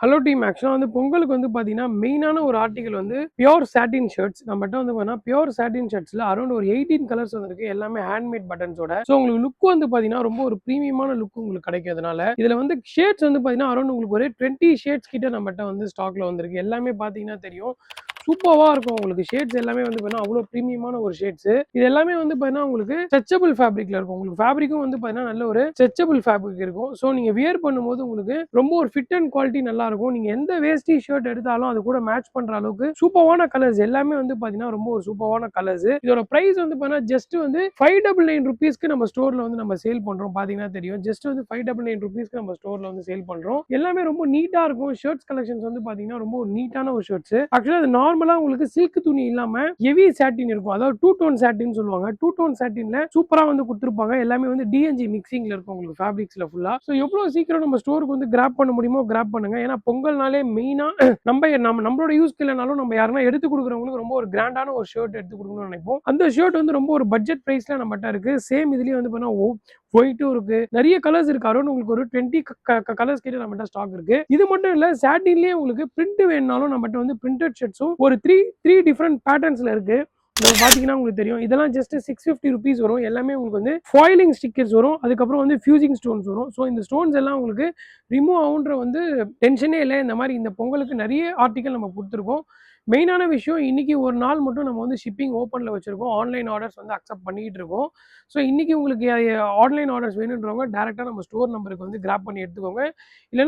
Hello team. ஆக்சுவலா வந்து பொங்கலுக்கு வந்து பார்த்தீங்கன்னா, மெயினான ஒரு ஆர்டிகிள் வந்து பியூர் சாட்டின் ஷர்ட்ஸ். நம்மட்ட வந்து பார்த்தீங்கன்னா, பியூர் சாட்டின் ஷர்ட்ஸ்ல அரௌண்ட் ஒரு 18 கலர்ஸ் வந்திருக்கு. எல்லாமே ஹேண்ட்மேட் பட்டன்ஸோட. ஸோ உங்களுக்கு லுக் வந்து பார்த்தீங்கன்னா, ரொம்ப ஒரு பிரீமியமான லுக் உங்களுக்கு கிடைக்கும் இதனால. இதுல வந்து ஷேட்ஸ் வந்து பார்த்தீங்கன்னா, அரௌண்ட் உங்களுக்கு ஒரு 20 ஷேட்ஸ் கிட்ட நம்மட்ட வந்து ஸ்டாக்ல வந்திருக்கு. எல்லாமே பார்த்தீங்கன்னா தெரியும். சூப்பர்வா இருக்கும் உங்களுக்கு. ஷேட்ஸ் எல்லாமே வந்து பார்த்தீங்கன்னா, அவ்வளோ பிரீமியமான ஒரு ஷேட்ஸ். இது எல்லாமே வந்து பார்த்தீங்கன்னா, உங்களுக்கு ஸ்ட்ரெச்சபிள் ஃபேப்ரிக்ல இருக்கும். உங்களுக்கு ஃபேப்ரிக்கும் வந்து பார்த்தீங்கன்னா, நல்ல ஒரு ஸ்ட்ரெச்சபிள் ஃபேப்ரிக் இருக்கும். ஸோ நீங்க வியர் பண்ணும்போது உங்களுக்கு ரொம்ப ஒரு ஃபிட் அண்ட் குவாலிட்டி நல்லா இருக்கும். நீங்க எந்த வேஷ்டி ஷர்ட் எடுத்தாலும் அது கூட மேட்ச் பண்ற அளவுக்கு சூப்பர்வான கலர்ஸ் எல்லாமே வந்து பார்த்தீங்கன்னா, ரொம்ப ஒரு சூப்பர்வான கலர்ஸ். இதோட பிரைஸ் வந்து பார்த்தீங்கன்னா, ஜஸ்ட் வந்து 599 ரூபீஸ்க்கு நம்ம ஸ்டோர்ல வந்து நம்ம சேல் பண்றோம். பார்த்தீங்கன்னா தெரியும். ஜஸ்ட் வந்து 599 ரூபீஸ்க்கு நம்ம ஸ்டோர்ல வந்து சேல் பண்றோம். எல்லாமே ரொம்ப நீட்டா இருக்கும். ஷர்ட்ஸ் கலெக்ஷன்ஸ் வந்து பார்த்தீங்கன்னா, ரொம்ப ஒரு நீட்டான ஒரு ஷர்ட்ஸ். ஆக்சுவலா அது நார்மலா உங்களுக்கு சில்க் துணி இல்லாம ஹெவி சாட்டின் இருக்கும். அதாவது டூ டோன் சாட்டின் சொல்லுவாங்க. டூ டோன் சாட்டின்ல சூப்பரா வந்து கொடுத்திருப்பாங்க. எல்லாமே வந்து டிஎன்ஜி மிக்சிங்ல இருக்கும் உங்களுக்கு ஃபேப்ரிக்ஸ்ல ஃபுல்லா. ஸோ எவ்வளவு சீக்கிரம் நம்ம ஸ்டோருக்கு வந்து கிராப் பண்ண முடியுமோ கிராப் பண்ணுங்க. ஏன்னா பொங்கல்னாலே மெயினா நம்மளோட யூஸ்க்கு இல்லைனாலும் நம்ம யாருன்னா எடுத்து கொடுக்குறவங்களுக்கு ரொம்ப ஒரு கிராண்டான ஒரு ஷர்ட் எடுத்து கொடுக்கணும்னு நினைப்போம். அந்த ஷர்ட் வந்து ரொம்ப ஒரு பட்ஜெட் பிரைஸ்ல நம்மகிட்ட இருக்கு. சேம் இதுலயே வந்து பண்ணா ஒயிட்டும் இருக்கு. நிறைய கலர்ஸ் இருக்கு. அரௌண்ட் உங்களுக்கு ஒரு 20 கலர்ஸ் கிட்ட நம்மகிட்ட ஸ்டாக் இருக்கு. இது மட்டும் இல்ல, சாட்டின்லயே உங்களுக்கு பிரிண்ட் வேணும்னாலும் நம்மகிட்ட வந்து பிரிண்டட் ஷர்ட்ஸும் ஒரு த்ரீ டிஃப்ரெண்ட் பேட்டர்ன்ஸ்ல இருக்கு. பாத்தீங்கன்னா உங்களுக்கு தெரியும். இதெல்லாம் ஜஸ்ட் 650 ருபீஸ் வரும். எல்லாமே உங்களுக்கு வந்து ஃபாயிலிங் ஸ்டிக்கர்ஸ் வரும். அதுக்கப்புறம் வந்து ஃபியூசிங் ஸ்டோன்ஸ் வரும். ஸோ இந்த ஸ்டோன்ஸ் எல்லாம் உங்களுக்கு ரிமூவ் ஆகுன்ற வந்து டென்ஷனே இல்லை. இந்த மாதிரி இந்த பொங்கலுக்கு நிறைய ஆர்டிகல் நம்ம கொடுத்துருக்கோம். மெயினான விஷயம், இன்னைக்கு ஒரு நாள் மட்டும் நம்ம வந்து ஷிப்பிங் ஓப்பன்ல வச்சிருக்கோம். ஆன்லைன் ஆர்டர்ஸ் வந்து அக்செப்ட் பண்ணிட்டு இருக்கோம். ஸோ இன்னைக்கு உங்களுக்கு ஆன்லைன் ஆர்டர்ஸ் வேணுன்றவங்க டேரக்டா நம்ம ஸ்டோர் நம்பருக்கு வந்து கிராப் பண்ணி எடுத்துக்கோங்க. இல்லைன்னா